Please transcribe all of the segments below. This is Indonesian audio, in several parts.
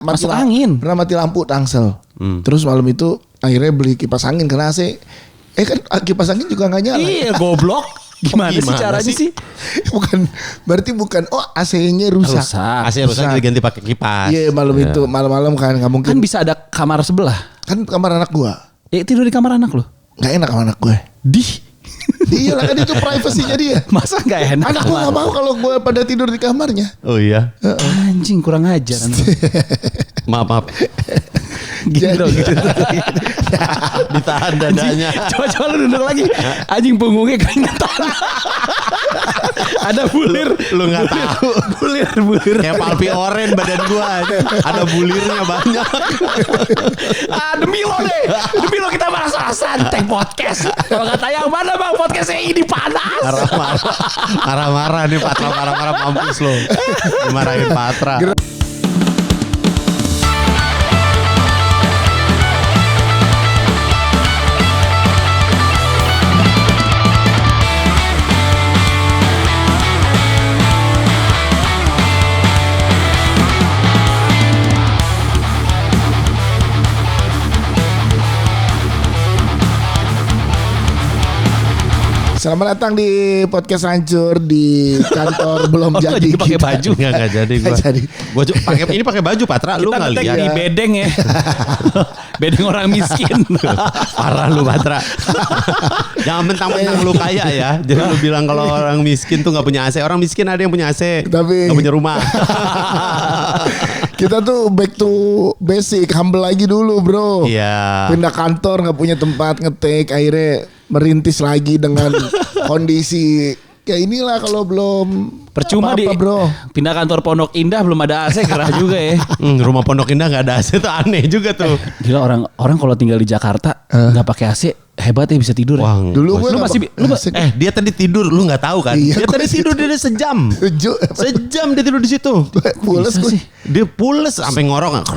masuk angin. Pernah mati lampu Tangsel. Terus malam itu akhirnya beli kipas angin karena AC. Kan kipas angin juga nggak nyala. Iya goblok. Gimana sih caranya sih? Berarti bukan. Oh AC-nya rusak. AC rusak diganti pakai kipas. Iya malam itu malam-malam kan nggak mungkin. Kan bisa ada kamar sebelah. Kan kamar anak gua. Ya tidur di kamar anak lo. Nggak enak sama anak gue. Iya lah kan itu privasinya dia. Masa nggak enak? Anak gue nggak mau kalau gue pada tidur di kamarnya. Oh iya. Anjing kurang ajar. Maaf. Gitu. Ditahan dadanya. Coba lu duduk lagi. Anjing punggungnya keringetan. Ada bulir. Lu nggak tahu. Bulir. Kayak palpi oren badan gua. Ada bulirnya banyak. Demi lo deh. Demi lo kita merasa santai podcast. Kalau kata yang mana bang podcastnya ini panas. Marah-marah nih Patra. Marah-marah mampus lo. Dimarahin Patra. Selamat datang di podcast hancur di kantor belum jadi. Pakai baju nggak jadi gua. Gua ini pakai baju Patra. Lu nggak lihat di bedeng ya. Bedeng orang miskin. Parah lu Patra. Jangan mentang-mentang lu kaya ya. Jadi lu bilang kalau orang miskin tuh nggak punya AC. Orang miskin ada yang punya AC, tapi nggak punya rumah. Kita tuh back to basic, humble lagi dulu bro. Iya. Pindah kantor nggak punya tempat ngetik, akhirnya merintis lagi dengan kondisi kayak inilah kalau belum percuma apa-apa, bro. Pindah kantor Pondok Indah belum ada AC gerah juga ya. Rumah Pondok Indah nggak ada AC tuh aneh juga tuh. Gila orang kalau tinggal di Jakarta nggak pakai AC hebat ya bisa tidur. Wah, ya. Dulu gue dia tadi tidur lu nggak tahu kan? Iya, dia tadi tidur dia sejam. Sejam dia tidur di situ. Pules gue. Dia pules sampai ngorok.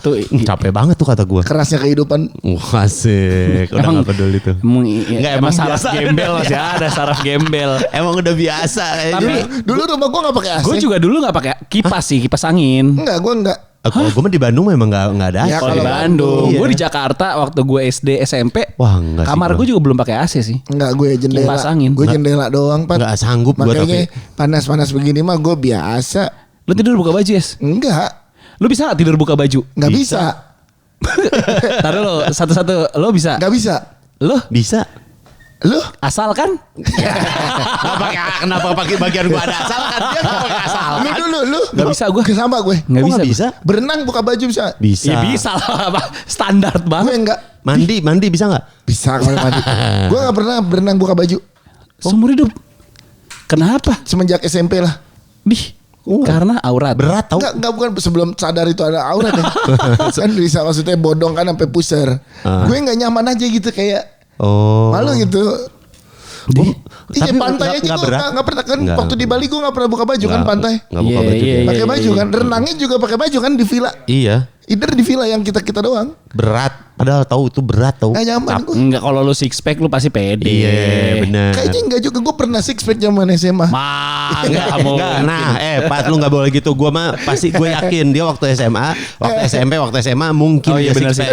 Tuh capek banget tuh kata gue. Kerasnya kehidupan. Wah asik. Udah nggak peduli tuh. Emang saraf gembel masih ada saraf gembel. Emang udah biasa. Tapi dulu rumah gue nggak pakai AC. Gue juga dulu nggak pakai kipas sih, kipas angin. Enggak, gue enggak. Kalau gue mah di Bandung memang nggak ada. Ya, kalau di Bandung, gue di Jakarta waktu gue SD SMP, wah enggak sih. kamar gue juga belum pakai AC sih. Enggak, gue jendela. Kipas angin. Gue jendela doang, Pak. Enggak sanggup gue tapi. Makanya panas-panas begini mah gue biasa. Lu tidur buka baju, Yes? Enggak. Lu bisa gak tidur buka baju? Enggak bisa. Taruh lo satu-satu, lo bisa? Enggak bisa. Lo bisa. Lu asal kan? Kenapa pakai bagian gua ada asal kan? Dia enggak pakai asal. Lu nggak bisa gue. Sama gue. Nggak bisa. Berenang buka baju bisa. Bisa. Ya bisa lah, standar Gue banget. enggak. Mandi bisa enggak? Bisa kalau mandi. Gue enggak pernah berenang buka baju. Seumur hidup. Kenapa? Semenjak SMP lah. Karena aurat. Berat tau. Enggak bukan sebelum sadar itu ada aurat ya. Kan bisa maksudnya bodong kan sampai pusar. Gue enggak nyaman aja gitu kayak malu gitu. Iya pantai aja gue gak pernah kan. Waktu di Bali gue gak pernah buka baju kan pantai. Gak buka baju. Pakai baju kan. Renangnya juga pakai baju kan di villa. Iya. Either di villa yang kita doang. Berat. Padahal tahu itu berat tau. Gak nyaman gue. Enggak, kalau lu six pack lu pasti pede. Iya benar. Kayaknya enggak juga. Gue pernah six pack zaman SMA. Enggak. Nah Pat lu gak boleh gitu. Gue mah pasti gue yakin dia waktu SMA, waktu SMP, waktu SMA mungkin. Oh iya benar sih.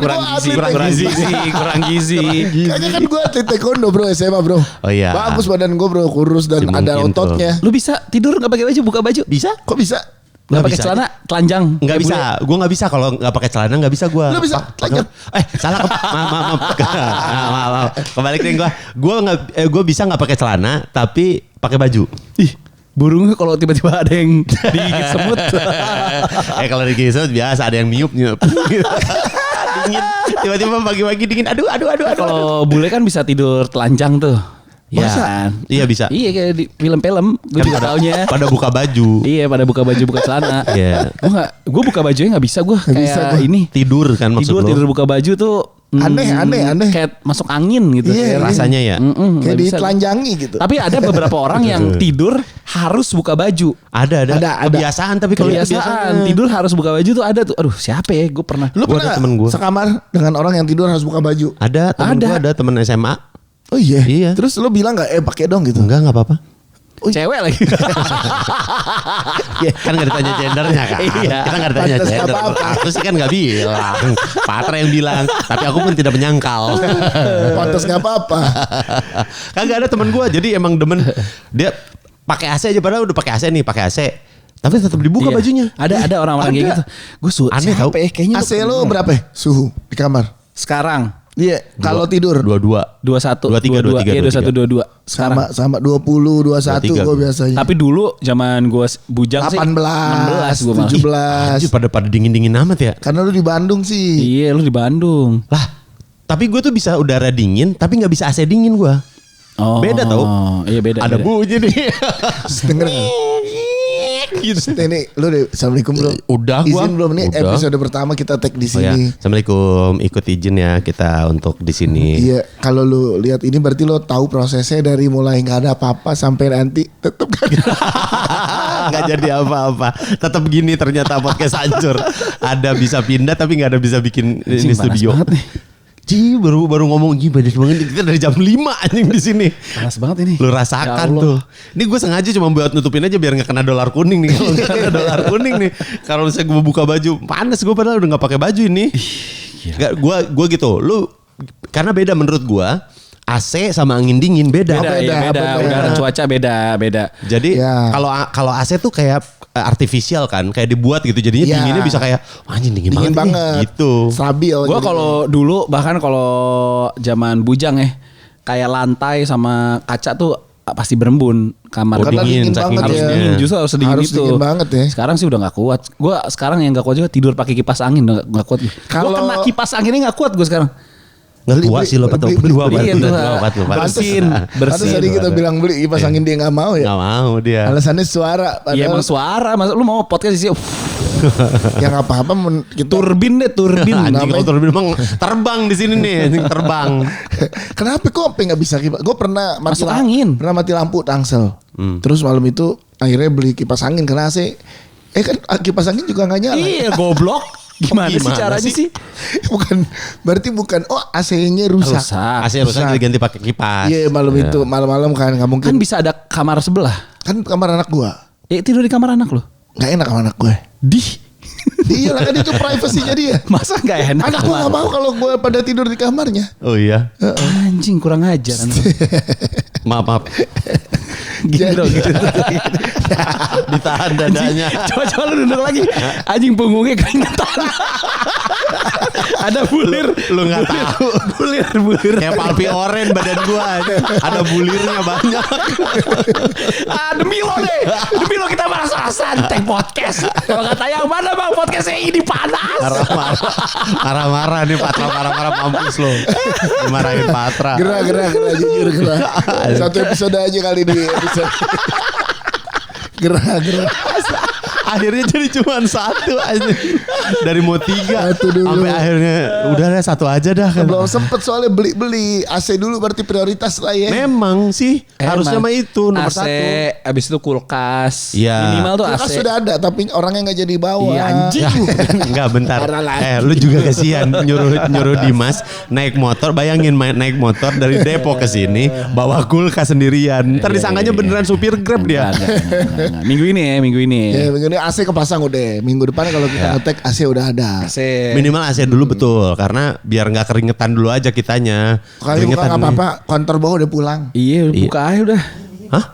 Kurang gizi. Kayaknya kan gue atlet taekwondo bro, SMA bro. Oh iya. Bagus badan gue bro, kurus dan ada ototnya. Lu bisa tidur gak pakai baju, buka baju? Bisa? Kok bisa? Gak pakai celana, telanjang. Nggak bisa. Gue nggak bisa kalau nggak pakai celana, nggak bisa gue. Lu bisa telanjang? Salah. Maaf. Kebalik deh gue. Gue bisa nggak pakai celana tapi pakai baju. Ih, burungnya kalau tiba-tiba ada yang digigit semut. Kalau digigit semut biasa, ada yang niup. Dingin. Tiba-tiba pagi-pagi dingin. Aduh. Kalau bule kan bisa tidur telanjang tuh. Ya, iya bisa. Iya kayak di film-film. Gue juga taunya. Pada buka baju. Iya pada buka baju buka celana. Iya. Gue buka bajunya nggak bisa gue. Kayak ini. Tidur kan maksud lo. Tidur buka baju tuh. Aneh. Kayak masuk angin gitu. Iya, rasanya ya. Kayak ditelanjangi gitu. Tapi ada beberapa orang yang tidur harus buka baju. Ada. Kebiasaan tapi kalau kebiasaan tidur harus buka baju tuh ada tuh. Aduh siapa ya? Gue pernah. Lu pernah sekamar dengan orang yang tidur harus buka baju? Ada temen gue, ada temen SMA. Oh iya. Terus lu bilang nggak pakai dong gitu? Enggak apa-apa. Cewek lagi. Kan gak ditanya gendernya kan. Iya. Kita gak ditanya Pantes gender. apa-apa. Aku sih kan gak bilang. Patra yang bilang. Tapi aku pun tidak menyangkal. Pantes gak apa-apa. Kagak ada temen gue. Jadi emang demen. Dia pakai AC aja. Padahal udah pakai AC nih. Pakai AC. Tapi tetap dibuka Iya. bajunya. Ada orang-orang kayak gitu. Gue Aneh tau. Kayaknya AC lo berapa ya? Suhu di kamar? Sekarang Iya, kalau tidur 22. 21, 23, 22, 23. 21, 22. Sekarang. sama 20, 21 gue biasanya. Tapi dulu zaman gue bujang 18, sih 16 gue malah. 17. Anjir pada dingin-dingin amat ya. Karena lu di Bandung sih. Iya, lu di Bandung. Lah. Tapi gue tuh bisa udara dingin. Tapi gak bisa AC dingin gue. Oh, Beda tau. Iya beda. Ada beda. bunyi nih. Denger gak? Gitu. Ini lu deh, assalamualaikum bro. Udah gua. Izin belum nih Udah. episode pertama kita tag di Oh ya, sini. Assalamualaikum. Ikut izin ya kita untuk di sini. Iya, kalau lu lihat ini berarti lo tahu prosesnya dari mulai nggak ada apa-apa sampai nanti tetap Nggak jadi apa-apa. Tetap gini ternyata podcast hancur. Ada bisa pindah tapi nggak ada bisa bikin ini Anjing, panas studio. banget nih. Ji baru ngomong gini banyak banget kita dari jam 5 anjing di sini. Panas banget ini. Lu Ya rasakan Allah. tuh. Ini gue sengaja cuma buat nutupin aja biar nggak kena dolar kuning nih. Kalau nggak kena dolar kuning nih, kalau misalnya gue buka baju panas gue padahal udah nggak pakai baju ini. Gue gitu. Lu karena beda menurut gue. AC sama angin dingin beda. Beda, beda, ya, beda. beda. Udara cuaca beda. Jadi Ya. kalau AC tuh kayak artifisial kan, kayak dibuat gitu. Jadinya Ya. dinginnya bisa kayak anjing dingin dingin banget, nih. banget. Gitu. Stabil. Gue jadinya. kalau dulu bahkan kalau zaman bujang ya, kayak lantai sama kaca tuh pasti berembun kamar. Karena dingin, dingin saking banget harus ya. dingin, justru harus sedingin Harus itu. dingin banget ya. Sekarang sih udah gak kuat. Gue sekarang yang gak kuat juga tidur pakai kipas angin udah gak kuat. Gue Kalau- kena kipas anginnya gak kuat gue sekarang. Nggak Beli- tua beli- sih lo beli- berdua beli- Iya, berdua tuh. berdua Bersin. Pantes tadi kita bilang beli kipas angin dia nggak mau ya. Nggak mau dia. Alasannya suara. Iya Padahal emang suara. Masa lu mau podcast di sini? ya nggak apa-apa. Kita Turbin deh, turbin. Anjing namanya- kalau turbin emang terbang di sini nih, anjing terbang. Kenapa kok sampai nggak bisa kipas? Gue pernah Masuk angin. Pernah mati lampu Tangsel. Terus malam itu akhirnya beli kipas angin karena AC. Kan kipas angin juga nggak nyala. Iya goblok. Gimana sih Gimana caranya sih? sih? berarti bukan. Oh AC-nya rusak. AC rusak jadi ganti pakai kipas. Iya malam itu malam-malam kan nggak mungkin. Kan bisa ada kamar sebelah. Kan kamar anak gua. Ya tidur di kamar anak lo. Nggak enak sama anak gue. Iya lah kan itu privasinya dia. Masa gak enak? Anak gue gak mau kalau gue pada tidur di kamarnya. Oh iya. Anjing kurang ajar anak. Maaf. Gitu dong gitu. Ditahan dadanya. Coba lu duduk lagi. Anjing punggungnya keringetan. Ada bulir. Lu nggak tahu. Bulir. Kayak palpi oren badan gua. Ada bulirnya banyak. Demi lo deh. Demi lo kita marah-marahan Tag podcast. Kalau kata yang mana bang podcastnya ini panas. Marah-marah nih Patra, marah-marah mampus lo. Dimarahin Patra. Gerah jujur gerah. Satu episode aja kali ini episode. gerah. Akhirnya jadi cuma satu aja. Dari mau 3 Satu dulu. sampai akhirnya udah deh satu aja dah kan. Belum sempet soalnya beli AC dulu berarti prioritas lah ya. Memang sih harusnya mah itu nomor AC, 1. abis itu kulkas. Iya. Minimal tuh AC. Kulkas sudah ada tapi orangnya nggak jadi bawa. Iya, anjing. Enggak bentar. Parah lagi. Lu juga kasihan nyuruh Dimas naik motor. Bayangin naik motor dari Depok ke sini bawa kulkas sendirian. Ntar disangkanya beneran supir Grab dia. Enggak. Minggu ini. Ya minggu ini AC kepasang udah. Minggu depan kalau kita ngetek AC udah ada. AC. Minimal AC dulu betul karena biar nggak keringetan dulu aja kitanya. Kali bukan Keringetan apa-apa, kantor bawah udah pulang. Iya, buka aja udah. Hah?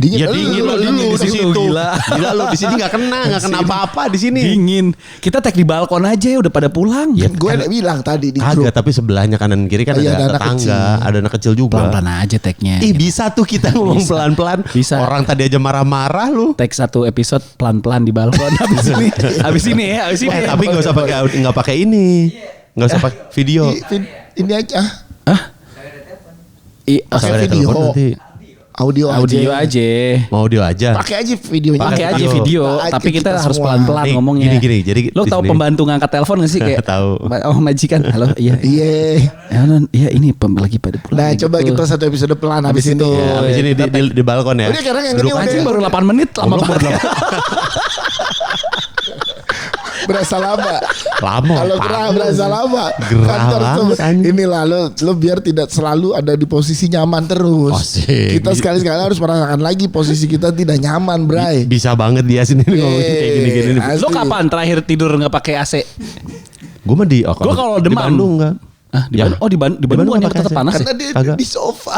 Ya dingin lo dingin di di situ. situ, gila. Gila lo di sini nggak kena apa-apa di sini. Dingin. Kita tag di balkon aja ya udah pada pulang. Ya, Gue udah bilang tadi di grup. Kagak, tapi sebelahnya kanan kiri kan Iya, ada ada anak tetangga, kecil. ada anak kecil juga. Pelan-pelan aja tagnya. Ih bisa tuh kita ngomong pelan-pelan. Bisa. Orang tadi aja marah-marah lu. Tag satu episode pelan-pelan di balkon. Habis ini ya. Tapi nggak usah pakai ini, nggak usah pakai video. Ini aja. Hah? Pakai Sampai ada video. telepon nanti. Audio aja. Mau audio aja. Pakai aja videonya. Pakai aja video. video, Kita tapi kita semua. harus pelan-pelan Nih, ngomongnya. gini, jadi Lo di tahu sini- pembantu ngangkat telepon gak sih kayak? Tahu. Oh majikan, halo, iya. Iya. Ya, non, iya ini lagi pada pulang. Nah gitu. coba kita satu episode pelan habis Habis itu. itu. Ya, habis ini di balkon ya. Udah, sekarang yang Duduk ini aja. Anjing baru 8 menit lama Belum, banget. belum. Berasa lama. Lama. Kalau gerah berasa lama. Gerah Kantor tuh, banget, anjing. inilah lo biar tidak selalu ada di posisi nyaman terus. Asik. Kita sekali-sekali harus merasakan lagi posisi kita tidak nyaman, Bray. Bisa banget dia sini ngomongin kayak gini-gini nih. Asli. Lo kapan terakhir tidur nggak pakai AC? Gue mah Gua kalau di demam. Bandung enggak. Ah, di Bandung. Oh, di Bandung Bandung bukannya nggak pakai tetap AC. panas ya? Karena dia Kagak. di sofa.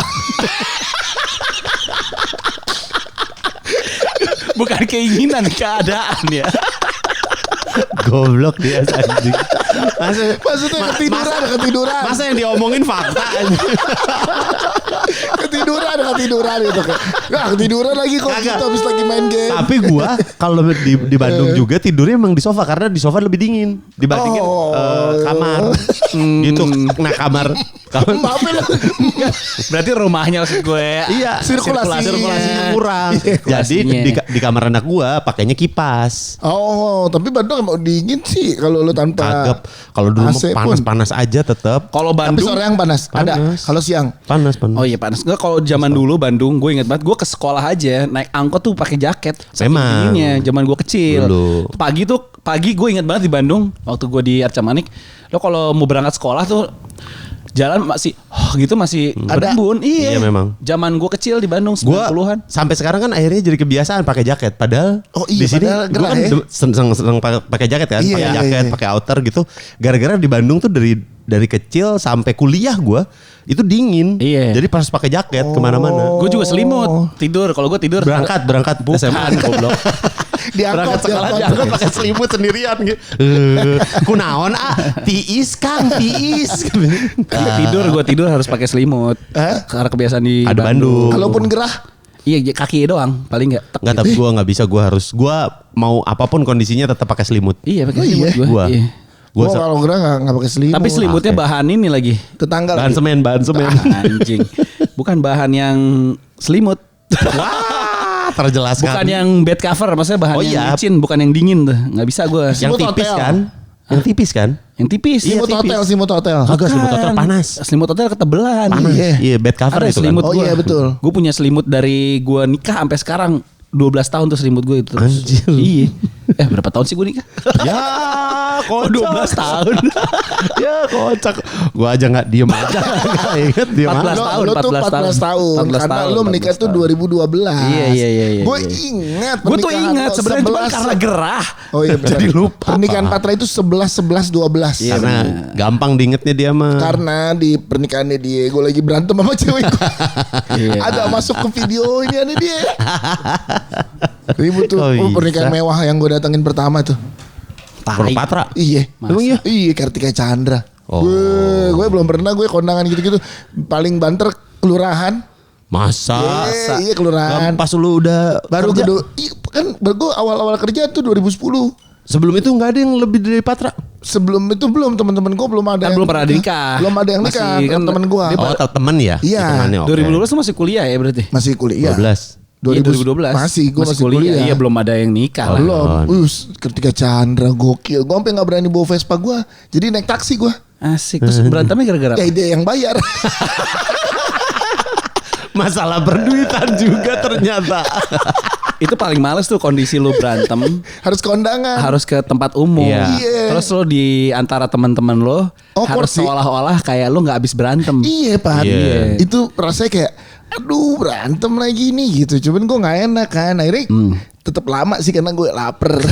Bukan keinginan, keadaan ya. Goblok dia anjing. Maksudnya ketiduran. Masa yang diomongin fakta anjing. ketiduran gitu kan. Nah, ketiduran lagi kok Kagak. kita habis lagi main game. Tapi gua kalau di Bandung juga tidurnya emang di sofa karena di sofa lebih dingin dibandingin kamar. Gitu. Nah, kamar Maafin lah. Berarti rumahnya maksud gue. iya, Sirkulasinya kurang. Iya, Jadi sirkulasinya. di kamar anak gua pakainya kipas. Oh, tapi Bandung mau dingin sih kalau lu tanpa Kagak. Kalau dulu mah AC pun. panas-panas aja tetap. Kalau Tapi Bandung. sore yang panas. Ada. Panas. Kalau siang. Panas. Oh iya panas. Enggak, kalau zaman dulu Bandung, gue inget banget gue ke sekolah aja naik angkot tuh pakai jaket. Saking Memang. dinginnya zaman gue kecil. Dulu. Pagi gue inget banget di Bandung waktu gue di Arca Manik. Lo kalau mau berangkat sekolah tuh jalan masih masih Ada. berembun. Iya. Iya, memang. Zaman gue kecil di Bandung Gua 90-an. sampai sekarang kan akhirnya jadi kebiasaan pakai jaket. Padahal Oh iya, di sini padahal gua gerah kan ya. seneng pakai jaket kan, Iya, pakai iya, jaket, iya. pakai outer gitu. Gara-gara di Bandung tuh dari kecil sampai kuliah gua itu dingin. Iya. Jadi pas pakai jaket kemana-mana. Gue juga selimut tidur. Kalau gue tidur Berangkat SMA goblok. Diangkot Berangkat sekolah diangkot pakai selimut sendirian gitu. Kunaon tiis Kang, tiis. gue tidur harus pakai selimut. Karena kebiasaan di Ada Bandung. Kalaupun gerah. Iya kaki doang paling nggak. Enggak, tapi gua nggak bisa, gua mau apapun kondisinya tetap pakai selimut. Iya pakai Oh, selimut iya? gue. Gua. Iya. Gua Gua kalau gerah nggak pakai selimut. Tapi selimutnya Oke. bahan ini lagi. tetangga bahan lagi. semen. Anjing. Bukan bahan yang selimut. Wah, terjelaskan. Bukan yang bed cover, maksudnya bahan Oh, yang iya. licin, bukan yang dingin tuh. Nggak bisa gue. yang Selimut tipis hotel. kan? Yang tipis kan? Yang tipis. Selimut Iya, tipis. hotel, selimut hotel. Kagak, selimut hotel panas. Selimut hotel ketebelan. Panas. Iya. Iya, bed cover Ada itu kan. selimut Oh gua. iya, betul. Gue punya selimut dari gue nikah sampai sekarang. 12 tahun tuh selimut gue itu. Anjir. Iya. Berapa tahun sih gue nikah? Ya, Oh, 12 tahun. Ya, kocak. Gua aja nggak diem aja. Nggak inget diem 14 aja. tahun. Lo tuh 14 tahun. 14 Karena tahun, lo menikah 14 tuh tahun. 2012. Iya. Gue ingat Gue tuh pernikahan ingat lo sebenarnya cuma 11. karena gerah. Oh iya benar. Jadi lupa. Pernikahan Patra itu 11-11-12. Iya, Karena gampang diingetnya dia mah. Karena di pernikahannya dia gue lagi berantem sama cewek gue. Iya. Ada masuk ke video ini ada dia. Ribut tuh. Oh, Oh, pernikahan bisa. mewah yang gue datengin pertama tuh. Tai. Patra. Iya. Masa? Emang iya? Iya Kartika Chandra. Oh. Gue belum pernah gue kondangan gitu-gitu. Paling banter kelurahan. Masa? Iya kelurahan. Gak, pas lu udah Baru kerja. kedua. Iya kan gue awal-awal kerja tuh 2010. Sebelum itu nggak ada yang lebih dari Patra. Sebelum itu belum teman-teman gue belum ada Kan belum pernah nikah. Belum ada yang nikah Masih kan teman-teman gue. Oh, temen ya? Iya. Hitungannya, oke. 2012 tuh masih kuliah ya berarti? Masih kuliah. 12. 2012. Masih gue masih kuliah. Iya belum ada yang nikah lah. Belum. Ketika Chandra gokil. Gue sampai nggak berani bawa Vespa gue. Jadi naik taksi gue. Asik. Terus berantemnya gara-gara Ya apa? dia yang bayar. Masalah berduitan juga ternyata. Itu paling males tuh kondisi lu berantem Harus kondangan. harus ke tempat umum. Iya. Iya. Terus lu di antara teman-teman lo Awkward harus sih. seolah-olah kayak lu nggak habis berantem. Iya Pak. Iya. Itu rasanya kayak aduh berantem lagi nih gitu. Cuman gue nggak enak kan. Akhirnya tetap lama sih karena gue lapar.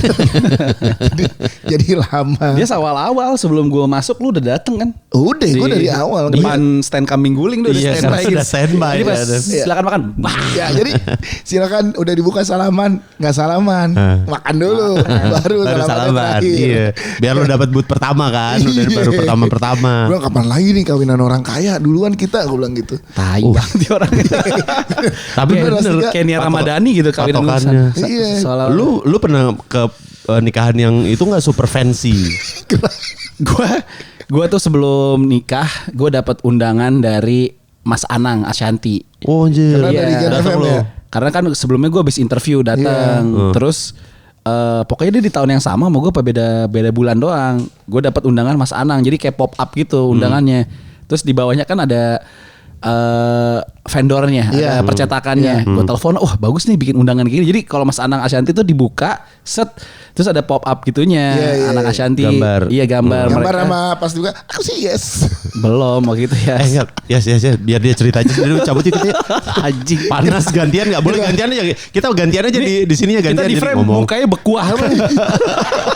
jadi lama. Dia awal-awal sebelum gua masuk lu udah dateng kan? Udah gue dari awal. Depan stand kambing guling tuh Iya, udah standby. sudah standby, Jadi pas ya, ada. silakan makan. Wah. Ya jadi silakan udah dibuka salaman, nggak salaman, makan dulu, baru Baru salaman. Iya. Biar lu dapat boot pertama kan. Udah Iya. baru pertama. Bro kapan lagi nih kawinan orang kaya duluan kita gue bilang gitu. Tai banget dia orangnya. Tapi Kayak bener. kayak Nia Ramadhani gitu kawinan patokannya. Iya. Soalnya Lu pernah ke nikahan yang itu nggak super fancy? Gua tuh sebelum nikah gue dapat undangan dari Mas Anang Ashanti. Oh anjir. Karena dari Gen Datang FM lu. ya. Karena kan sebelumnya gue habis interview datang, terus pokoknya dia di tahun yang sama mau gue beda bulan doang. Gue dapat undangan Mas Anang, jadi kayak pop up gitu undangannya. Terus di bawahnya kan ada vendornya, ada percetakannya. Gue telepon, wah bagus nih bikin undangan gini. Jadi kalau Mas Anang Ashanty tuh dibuka, set, terus ada pop up gitunya, Anang Ashanty, gambar. Iya gambar mereka. sama pas juga, aku sih yes. Belum mau gitu ya. Enggak, yes, biar dia cerita aja sendiri, cabut ikut ya. Anjing, panas gantian nggak boleh gantian aja. Kita gantian aja di sini ya gantian. Kita di frame mukanya bekuah.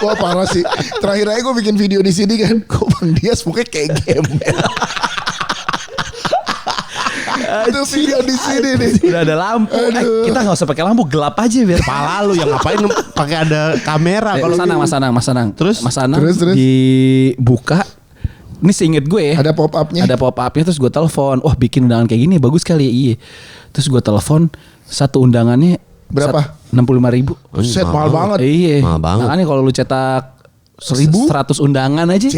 Wah parah sih. Terakhir aja gue bikin video di sini kan, kok Bang Dias mukanya kayak gembel. Itu video di sini nih. Udah ada lampu. Kita nggak usah pakai lampu, gelap aja biar. Pala lu yang ngapain pakai ada kamera kalau Mas Anang. Terus? Mas Anang Terus? dibuka. Ini seinget gue ya. Ada pop up-nya. Ada pop up-nya terus gue telepon. Wah bikin undangan kayak gini bagus kali ya. Iya. Terus gue telepon satu undangannya berapa? 65.000. Set mahal banget. Iya. Mahal banget. Makanya kalau lu cetak 1.000? 100 undangan aja.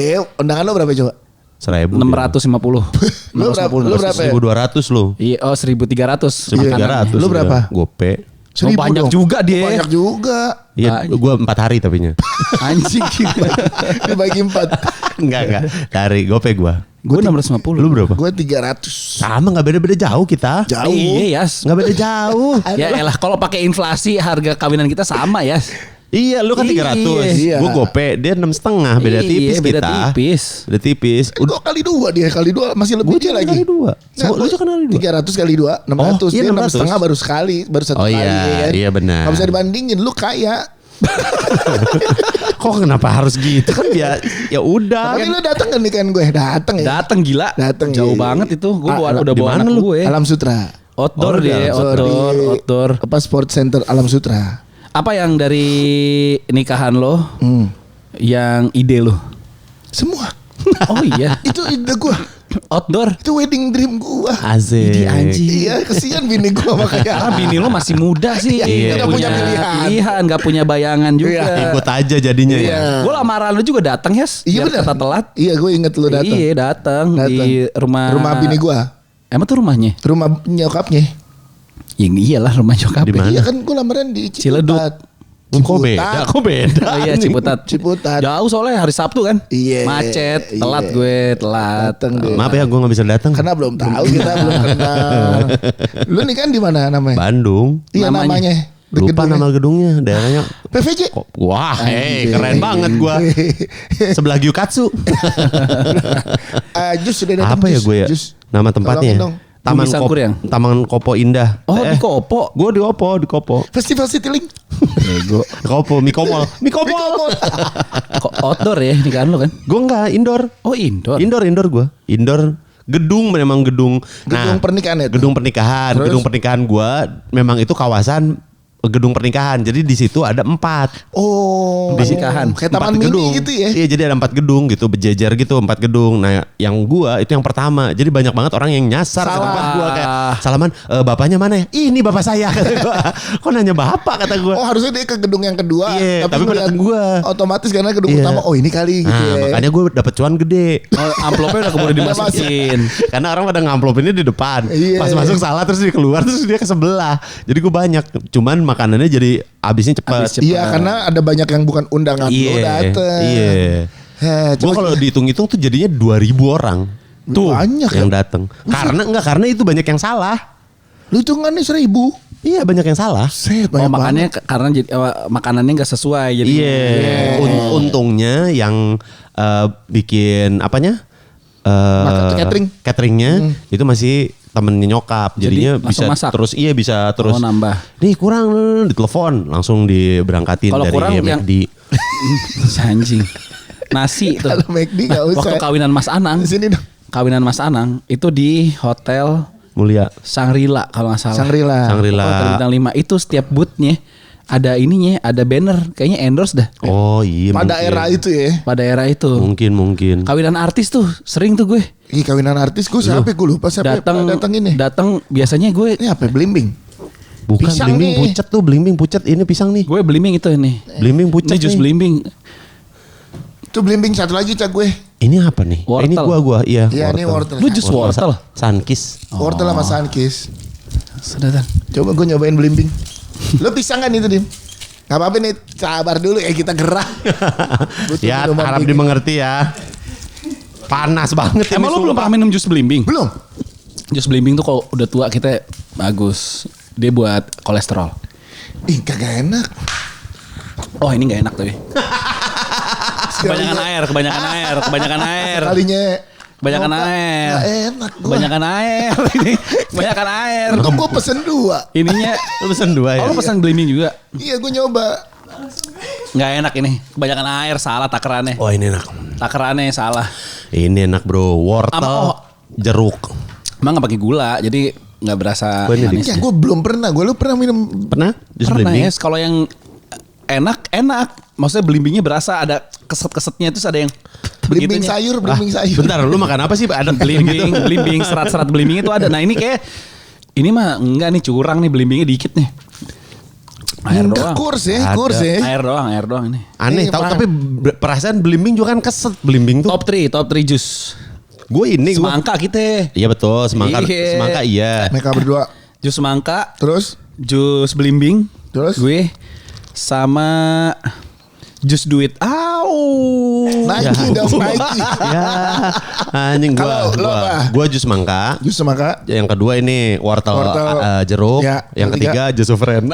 Undangan lo berapa coba? 1.000. 650. Lu berapa ya? 1.200 lu. Iya, 1.300. 1.300. Lu berapa? Gope. Oh, banyak dong. juga dia. Banyak juga. Iya, gue 4 hari tapinya. Anjing. Dibagi 4. Enggak. Dari gope gue. Gue 650. Lu berapa? Gue 300. Sama nggak beda-beda jauh kita. Jauh. Iya, Yas. Nggak beda jauh. Ya elah kalau pakai inflasi harga kawinan kita sama ya. Iya, lu kan 300. Iya. Gue gope, dia 6,5. Beda tipis beda kita. tipis. Beda tipis. Udah kali 2 dia, kali 2 masih lebih dia lagi. Kali 2. Lu juga kali 2. 300 kali 2, 600. iya, Dia 600. 6,5 baru sekali, baru satu Oh kali. iya, kan? iya benar. Gak bisa dibandingin, lu kaya. Kok kenapa harus gitu kan ya udah. Tapi lu datang kan nikahan gue? Datang ya. Dateng gila. Dateng, Jauh iya. banget itu. Gue udah di bawa mana anak lu? gue. Alam Sutra. Outdoor dia, outdoor. Apa Sport Center Alam Sutra. Apa yang dari nikahan lo? Yang ide lo? Semua. Oh iya. Itu ide gue. Outdoor. Itu wedding dream gue. Asik. Ini anjing. Iya, kesian bini gue makanya. Karena bini lo masih muda sih. Iya, Nggak punya pilihan. Gak punya bayangan juga. Ikut aja jadinya ya. Iya. Gue lamaran lo juga datang ya. Iya benar. Kata telat. Iya, gue inget lu datang. Iya datang di rumah bini gue. Emang tuh rumahnya? Rumah nyokapnya. Ya iyalah rumah nyokap. Di mana? Iya kan gue lamaran di Ciledug. Kok beda? Kok beda? Oh iya Ciputat. Ciputat. Jauh soalnya hari Sabtu kan. Iya. Macet. Iya. Telat gue. Telat. Datang deh. Maaf ya gue gak bisa datang. Karena belum tahu kita belum kenal. Lu nih kan di mana namanya? Bandung. Iya namanya. Lupa Gedungnya. nama gedungnya. Daerahnya. PVJ. Wah, Anjing. keren banget gua. Sebelah Gyukatsu. Jus sudah datang. Apa ya gue ya? Jus. Nama tempatnya. Tolongin dong. Taman Bumi Sangkuriang. Taman Kopo Indah. Oh di Kopo. Gue di Kopo. Festival Citylink. Bego. Kopo, Mikomol. Kok outdoor ya nikahan lo kan? Gue enggak indoor. Oh indoor. Indoor gue. Indoor. Gedung memang gedung. Gedung pernikahan itu? Gedung pernikahan. Terus? Gedung pernikahan gue memang itu kawasan gedung pernikahan. Jadi di situ ada 4. Oh. Di nikahan. Kayak 4 taman mini gedung. gitu ya. Iya, jadi ada 4 gedung gitu, berjejer gitu, 4 gedung. Nah, yang gua itu yang pertama. Jadi banyak banget orang yang nyasar ke Salah. tempat gua kayak, "Salaman, bapaknya mana ya?" "Ini bapak saya," kata gua. "Kok nanya bapak?" kata gua. Oh harusnya dia ke gedung yang kedua. Iya, tapi ngeliat bukan gua. Otomatis karena gedung Iya. utama. Oh ini kali gitu Nah, ya. makanya gue dapet cuan gede. Oh, amplopnya udah keburu dimasukin. Karena orang pada ngamplopinnya di depan. Iya. Pas masuk salah terus dia keluar terus dia ke sebelah. Jadi gue banyak. Cuman makanannya jadi habisnya cepat. Iya karena ada banyak yang bukan undangan lo dateng. Iya. Gue kalau dihitung-hitung tuh jadinya 2.000 orang. Tuh banyak yang ya. datang. Karena itu banyak yang salah. Lu hitungannya 1.000. Iya, banyak yang salah. Set Oh banyak makannya banget. karena jadi makanannya nggak sesuai jadi. Iya. Untungnya yang bikin apanya? Cateringnya itu masih temennya nyokap. Jadinya langsung bisa masak? bisa terus. Oh, nambah. Nih kurang, ditelepon langsung diberangkatin Kalau dari kurang yang- McD. Anjing. Nasi itu. Kalau McD nggak usah. Waktu kawinan Mas Anang. Di sini dong. Kawinan Mas Anang itu di Hotel Mulia. Shangri-La kalau nggak salah. Shangri-La. Shangri-La. Hotel Bintang 5 itu setiap boothnya ada ininya, ada banner, kayaknya endorse dah. Oh iya. Pada mungkin. era itu ya. Pada era itu. Mungkin. Kawinan artis tuh sering tuh gue. Ih kawinan artis gue siapa gue lupa siapa datang ini. Datang biasanya gue Ini apa Blimbing? Bukan Pisang belimbing nih. pucet tuh, belimbing pucet ini pisang nih. gue belimbing itu ini. Belimbing pucet Ini jus nih. belimbing. Itu Blimbing satu lagi cak gue. Ini apa nih? Wortel. Ini gua iya. Iya ini wortel. Lu jus wortel. Sunkist. Wortel sama Sunkist. Sudah. Coba gue nyobain Blimbing. Lu pisang kan itu Dim? Gak apa-apa nih, sabar dulu ya kita gerah. Butuh Ya minuman harap dingin. dimengerti ya. Panas banget. Emang ini lu belum sumpah. pernah minum jus belimbing? Belum. Jus belimbing tuh kalau udah tua kita bagus. Dia buat kolesterol. Ih, kagak enak. Oh, ini enggak enak tapi. Kebanyakan air. Kalinya Kebanyakan air. Gak enak gua. Kebanyakan air. Kebanyakan air. Untung gue pesen 2. Ininya Lu pesen 2 ya? Oh, lu pesan belimbing juga? Iya, gue nyoba. Nggak enak ini. Kebanyakan air, salah takarannya. Oh, ini enak. Takarannya salah. Ini enak bro, wortel, jeruk. Emang nggak pakai gula, jadi nggak berasa manis. Ya gue belum pernah. Lu pernah minum? Pernah? Jus Pernah belimbing? ya, kalau yang enak. Maksudnya belimbingnya berasa ada keset-kesetnya, terus ada yang Belimbing begitunya. sayur, belimbing sayur. Bentar, lu makan apa sih? Ada Belimbing, serat-serat belimbing itu ada. Nah ini kayak, ini mah enggak nih, curang nih, belimbingnya dikit nih. Air Enggak, doang. kurs ya. Air doang ini. Aneh tahu, tapi perasaan belimbing juga kan keset belimbing tuh. Top 3 jus. Gue ini Semangka kita. Iya betul, semangka Iya. iya. Mereka berdua. Jus semangka, Terus? jus belimbing. Terus? Gue sama jus duit. Nike dong, Nike. Ya, anjing Kalau lo apa? gua jus semangka. Jus semangka. Yang kedua ini wortel, jeruk. Ya, yang ketiga jus sufren.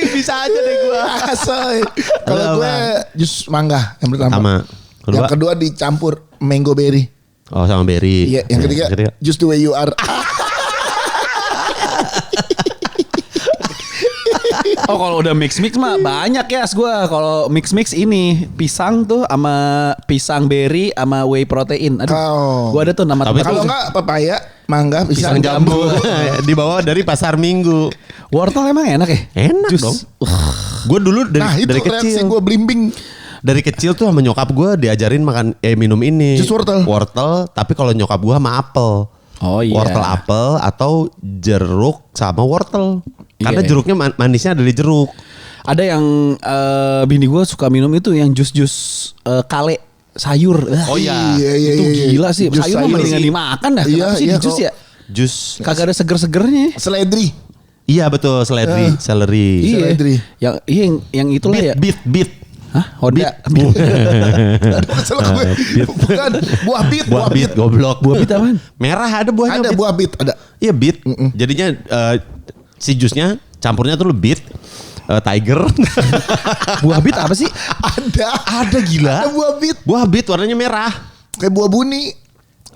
Bisa aja deh gua. Asoy. Kalau gue jus mangga yang pertama. Sama. Kedua? Yang kedua dicampur mango berry. Oh, sama berry. Iya, yang ketiga just the way you are. Oh kalau udah mix mah banyak ya gue. Kalau mix ini pisang tuh sama pisang berry sama whey protein. Aduh, gue ada tuh nama Tapi Kalau enggak papaya, mangga, Pisang pisang jambu. Dibawa dari pasar Minggu. Wortel emang enak ya? Enak Jus. dong. Gue dulu Nah itu dari reaksi kecil. gue blimbing. Dari kecil tuh sama nyokap gue diajarin minum ini. Jus wortel. Wortel, tapi kalau nyokap gue sama apel. Oh iya. Wortel apel atau jeruk sama wortel. Karena Iya. jeruknya manisnya dari jeruk. Ada yang bini gue suka minum itu yang jus kale sayur. Oh iya. Itu gila sih. Jus Sayur mah mendingan sih. dimakan dah. Iya, Kenapa sih iya, di jus kok. ya? Jus. Kagak ada seger-segernya. Seledri. Iya betul, seledri. Seleri. Iya. Seledri. Yang itulah ya. Beet. Hah? Honda. Aduh, kesel gue. Bukan buah bit. Buah beet, goblok. Buah bit apaan? Merah ada buahnya. Ada beet. buah bit, ada. Iya beet. Jadinya si jusnya campurnya tuh beet, tiger. Buah bit apa sih? Ada gila. Ada buah bit. Buah beet warnanya merah. Kayak buah buni.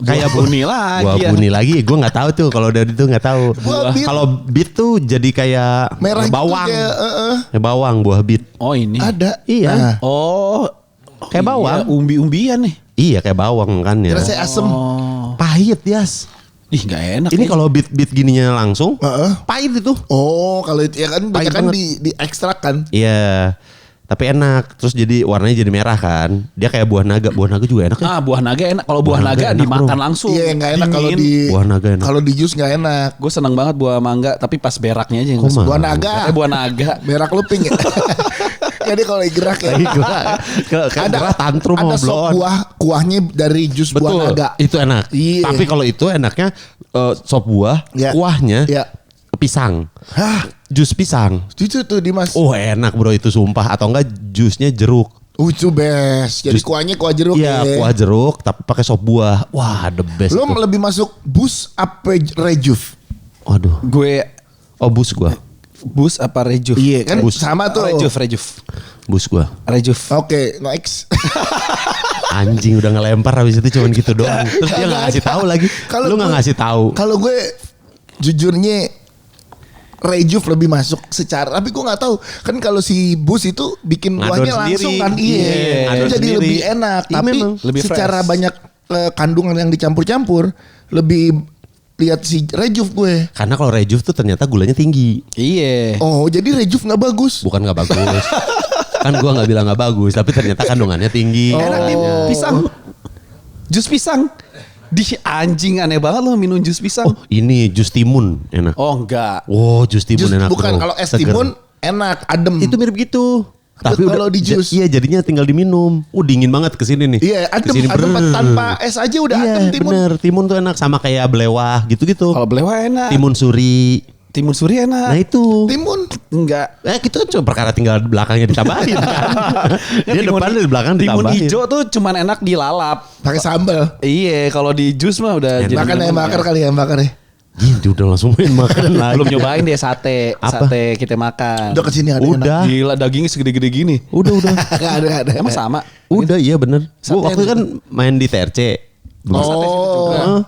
Kayak buni lagi. Buah ya. buni lagi. Gue nggak tahu tuh kalau dari itu nggak tahu. Buah beet. Kalau beet tuh jadi kayak Merah gitu bawang. kayak, Kayak bawang buah beet. Oh ini. Ada. Iya. Nah, Oh. Kayak bawang. Iya, umbi-umbian nih. Iya kayak bawang kan ya. rasanya asem. Pahit Yas. Ih nggak enak. Ini kalau beet gininya langsung pahit itu. Oh, kalau itu ya kan banyak kan banget. di ekstrak kan. Iya. Tapi enak. Terus jadi warnanya jadi merah kan. Dia kayak buah naga. Buah naga juga enak ya. Buah naga enak. Kalau buah Buah naga naga enak, dimakan bro. langsung. Iya, nggak enak kalau Dingin. di Buah naga enak. Kalau di jus nggak enak. Gue seneng banget buah mangga, tapi pas beraknya aja yang Kok gue suka. Buah naga. Buah naga. Berak lu pink ya. Jadi kalau gerak ya. Gerah tantrum ada mau sop blow on. buah kuahnya dari jus buah Betul. naga. Itu enak. Iya. Tapi kalau itu enaknya sop buah, Ya. kuahnya Ya. pisang. Hah, Jus pisang. itu tuh Dimas. Oh enak bro itu sumpah. Atau enggak jusnya jeruk. Itu best. Jadi kuahnya kuah jeruk Iya ya. kuah jeruk tapi pakai sop buah. Wah the best Lo itu. lebih masuk bus apa rejuve? Waduh. Gue Oh bus gua. bus apa rejuve? Iya kan Bus. sama tuh. Rejuve. Bus gua. Rejuve. Oke, next. Anjing udah ngelempar habis itu cuman gitu doang. Terus dia nggak ngasih tahu lagi. Lu nggak gue- ngasih tahu. Kalau gue jujurnya rejuve lebih masuk secara, tapi gue nggak tahu kan kalau si bus itu bikin Ngadon kuahnya sendiri. langsung kan Iya, itu ngadon jadi sendiri. lebih enak. Iya, Tapi memang. Lebih secara fresh. banyak kandungan yang dicampur-campur lebih lihat si rejuve gue. Karena kalau rejuve tuh ternyata gulanya tinggi. Iya. Oh, jadi rejuve nggak bagus. Bukan nggak bagus. Kan gua nggak bilang nggak bagus, tapi ternyata kandungannya tinggi. Enak nih pisang. Jus pisang. Di anjing aneh banget lo minum jus pisang. Oh ini jus timun enak. Oh enggak. Oh jus timun Jus enak. bukan bro. kalau es Seger. timun enak, adem. Itu mirip gitu. Tapi kalau di jus. Iya jadinya tinggal diminum. Dingin banget kesini nih. Iya, adem, Kesini, adem brrr. tanpa es aja udah Iya adem timun. bener. Timun tuh enak sama kayak belewah gitu-gitu. Kalau belewah enak. Timun suri. Timun suri enak. Nah itu. Timun. Enggak. Gitu cuma perkara tinggal belakangnya ditambahin kan. Dia depan dari belakang timun ditambahin. hijau tuh cuman enak dilalap. Pakai sambal. Iya, kalau di jus mah udah jadi Makan ayam bakar kali ya, ayam bakar ya. Dia udah langsung main makan lagi. belum nyobain dia sate. Apa? Sate kita makan. Udah kesini ada. Udah. Gila dagingnya segede-gede gini. Udah. Gak ada. Emang sama? Udah iya bener. Sate Gue waktu itu kan main di TRC.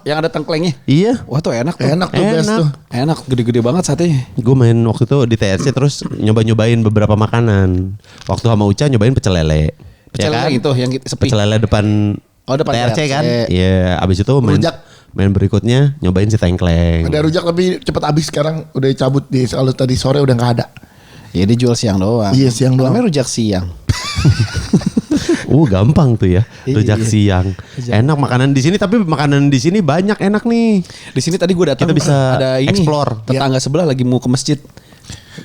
Yang ada tengklengnya. Iya. Wah tuh enak tuh. Enak tuh best tuh. Enak gede-gede banget satenya. Gue main waktu itu di TRC terus nyobain beberapa makanan. Waktu sama Uca nyobain pecel lele. Pecel lele gitu yang sepi. Pecel lele depan TRC kan. Iya, abis itu main berikutnya nyobain si tengkleng. Ada rujak tapi cepet habis sekarang udah cabut di kalau tadi sore udah nggak ada. Ya dia jual siang doang. Iya siang doang. Namanya rujak siang. Gampang tuh ya. Rujak Iya. siang. Enak makanan di sini tapi makanan di sini banyak enak nih. Di sini tadi gue datang Kita bisa ada ini. explore. Tetangga sebelah lagi mau ke masjid.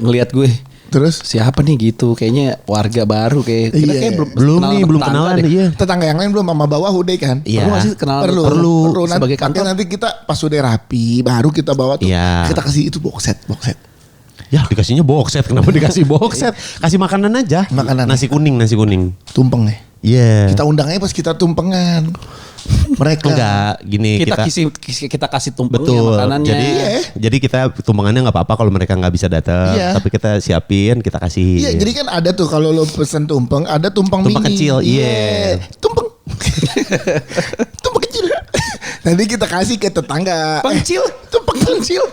Ngelihat gue. Terus Siapa nih gitu? Kayaknya warga baru kayak. Kita Iya. kayak Belum nih, belum tetangga kenalan deh. iya. tetangga yang lain belum sama bawah udah kan? Iya. Perlu nggak sih kenalan? Perlu. Nanti, sebagai kantor. nanti kita pas udah rapi baru kita bawa tuh. Iya. Kita kasih itu box set. Ya dikasihnya box set. Kenapa dikasih box set? Kasih makanan aja. Makanan. Nasi kuning. Tumpeng nih. Iya. Kita undang aja pas kita tumpengan. Mereka. Enggak, gini Kita kasih tumpengnya betul. makanannya. Jadi kita tumpengannya nggak apa-apa kalau mereka nggak bisa datang. Iya. Tapi kita siapin, kita kasih. Iya, jadi kan ada tuh kalau lo pesen tumpeng, ada tumpeng Tumpeng mini. kecil, iya. Tumpeng. Tumpeng kecil. Nanti kita kasih ke tetangga. Pengcil. Tumpeng kecil.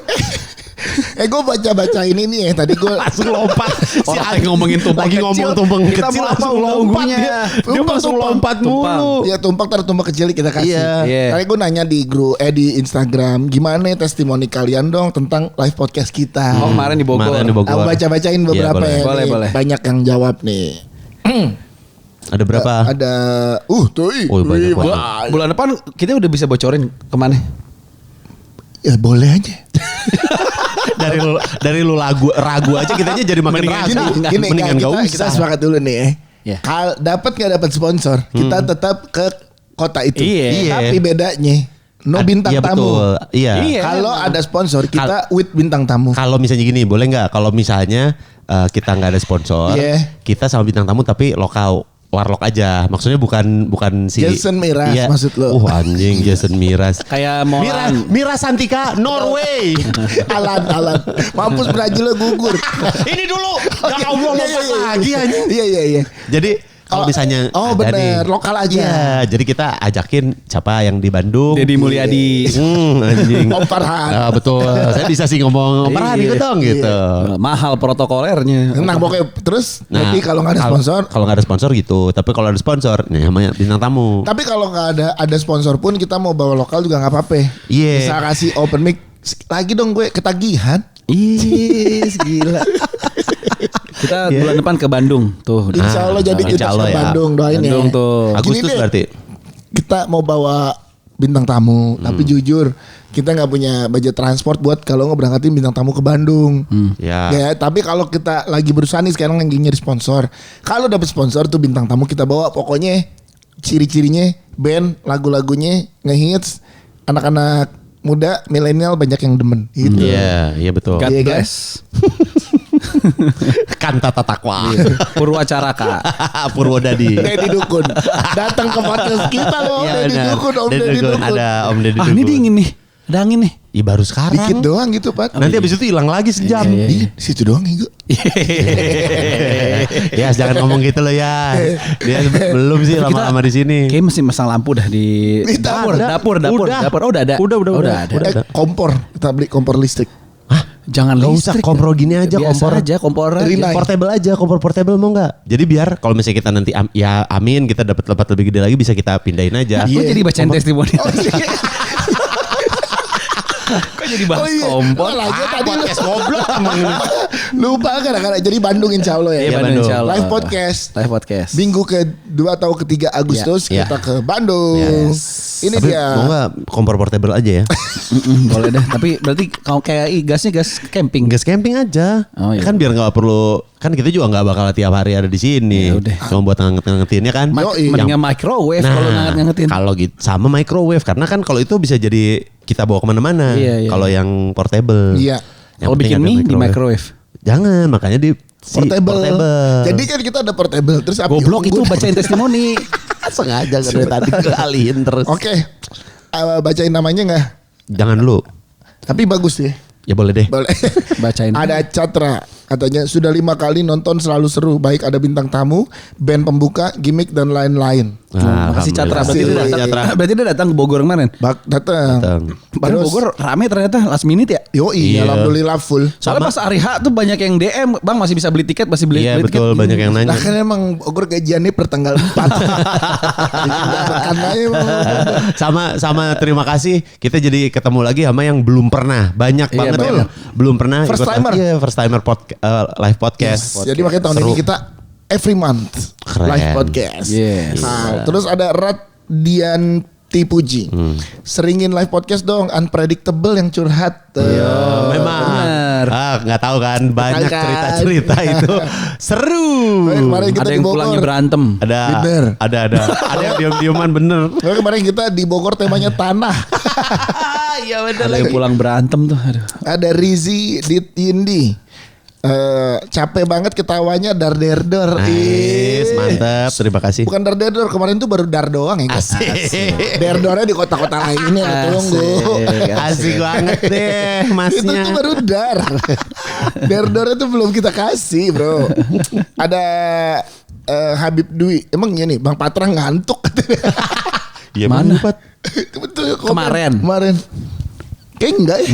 Gue baca ini nih ya. Tadi gue langsung lompat. Orang lagi ngomongin tumpeng lagi kecil. ngomong tumpeng Kita kecil mau langsung apa lompat unggunya? dia. Dia Tumpeng, langsung tumpeng. lompat Tumpeng. mulu. Ya tumpeng kecil kita kasih. Iya. Tadi gue nanya di grup di Instagram, gimana nih testimoni kalian dong tentang live podcast kita. Oh kemarin di Bogor. Aku baca-bacain beberapa Iya, ya. boleh, nih. boleh. Banyak yang jawab nih. Ada berapa? Ada tuh. Banyak. Bulan depan kita udah bisa bocorin kemana? Ya boleh aja. dari lu ragu aja kitanya jadi makin ragu. Gini, Mendingan kita, gak usah. kita sepakat dulu nih ya. Ya. Dapat nggak dapat sponsor, kita tetap ke kota itu. Iya. Tapi bedanya no bintang Iya, tamu. betul. Iya. Iya. Kalau ada sponsor kita with bintang tamu. Kalau misalnya gini, boleh nggak? Kalau misalnya kita nggak ada sponsor, Iya. kita sama bintang tamu tapi lokal. Warlock aja, maksudnya bukan si Jason Miraz maksud lo. Anjing Jason Miraz. Kayak mau Miraz Santika Norway. Alan. Mampus Brazil lo gugur. Ini dulu. Ya Allah lompat lagi anjing. Iya. Jadi kalau misalnya ada bener, nih, lokal aja. Iya, jadi kita ajakin siapa yang di Bandung. Deddy Mulyadi. Anjing. Om Farhan. Betul. Saya bisa sih ngomong Om Farhan ikut dong gitu. mahal protokolernya. Nah pokoknya terus nanti kalau nggak ada sponsor. Kalau nggak ada sponsor gitu. Tapi kalau ada sponsor, nih namanya bintang tamu. Tapi kalau nggak ada sponsor pun kita mau bawa lokal juga nggak apa-apa. Iya. Bisa kasih open mic lagi dong gue ketagihan. Yes, gila. Kita bulan depan ke Bandung tuh. Insya Allah jadi kita insya Allah ke ya. Bandung doain Bandung ya. tuh. Agustus Gini deh. berarti. Kita mau bawa bintang tamu, tapi jujur kita nggak punya budget transport buat kalau ngeberangkatin bintang tamu ke Bandung. Ya. Ya, tapi kalau kita lagi berusaha nih sekarang lagi nyari sponsor. Kalau dapet sponsor tuh bintang tamu kita bawa pokoknya ciri-cirinya band, lagu-lagunya ngehits, anak-anak muda, milenial banyak yang demen gitu. Iya betul. God Iya, bless. Kantata takwa. Purwacaraka. Purwodadi. Deddy Dukun datang ke podcast kita loh. Iya, Deddy benar. Dukun, Om Deddy Deddy Dukun. Dukun. Ada Om Deddy Dukun. Ini dingin nih. Ada angin nih. Iya baru sekarang. Dikit doang gitu Pat. Nanti abis itu hilang lagi sejam. Di situ doang ya gue. Ya jangan ngomong gitu loh ya. Dia belum sih lama-lama di sini. Kayak mesti masang lampu dah di Di dapur. Udah. Oh, udah ada. Udah ada. Kompor, kita beli kompor listrik. Jangan Gak usah listrik. kompor gini aja, Biasa kompor aja, kompor aja. Rinnai. portable aja, kompor portable mau nggak? Jadi biar kalau misalnya kita nanti ya amin kita dapat tempat lebih gede lagi bisa kita pindahin aja. Kok jadi bacain testimoni? Oh, iya. Kok jadi bahas kompor? Oh, lagi tadi lu Podcast goblok emang ini. lupa gara-gara jadi Bandung insya Allah ya. Iya, Bandung. Insya Allah. Live podcast. Live podcast. Minggu ke-2 atau ke-3 Agustus Iya. kita ke Bandung. Ini Tapi dia. mau nggak kompor portable aja ya? Boleh dah. Tapi berarti kalau kayak gasnya gas camping. Gas camping aja. Oh, iya. Kan biar nggak perlu. Kan kita juga nggak bakal tiap hari ada di sini. Ya udah. Cuma buat nganget-ngangetinnya kan. Mendingan microwave kalau nganget-ngangetin. Kalau gitu sama microwave karena kan kalau itu bisa jadi kita bawa kemana-mana. Iya. Kalau yang portable. Iya. Kalau bikin mie di microwave. Jangan, makanya di portable. Jadi kan kita ada portable. Terus api goblok itu bacain testimoni. Sengaja dari tadi ngalihin terus. Oke. Bacain namanya nggak? Jangan dulu. Tapi bagus ya. Ya boleh deh. Boleh. Bacain. Ada Catra. Katanya sudah 5 kali nonton selalu seru. Baik ada bintang tamu, band pembuka, gimmick dan lain-lain. Makasih Catra. Berarti dia datang ke Bogor kemarin. Datang. Padahal Bogor rame ternyata last minute ya. Yoi, alhamdulillah full. Soalnya pas hari H tuh banyak yang DM, Bang masih bisa beli tiket, masih beli tiket. Iya betul, banyak yang nanya. Nah kan emang Bogor gajiannya per tanggal 4. Sama terima kasih. Kita jadi ketemu lagi sama yang belum pernah. Banyak banget yang belum pernah. First timer. Iya, first timer live podcast. Yes. Jadi makanya tahun ini kita every month live podcast. Yes. Nah, terus ada Radian Puji. Seringin live podcast dong, unpredictable yang curhat. Memang. Nggak tahu kan, banyak cerita-cerita itu seru. Ada yang pulangnya berantem. Ada yang diam-diaman bener. Kemarin kita di Bogor temanya tanah. Iya bener. Ada yang pulang berantem tuh. Ada Rizi Yindi. Capek banget ketawanya dar-der-dor. Mantap, terima kasih. Bukan dar-der-dor, kemarin tuh baru dar doang ya. Asik. Der-dornya di kota-kota lainnya. Tunggu. Asik banget deh masnya. Itu tuh baru dar. Der-dornya tuh belum kita kasih bro. Ada Habib Dwi. Emang gini Bang Patra ngantuk. Iya mana? Betul, Kemarin. Kayak enggak ya?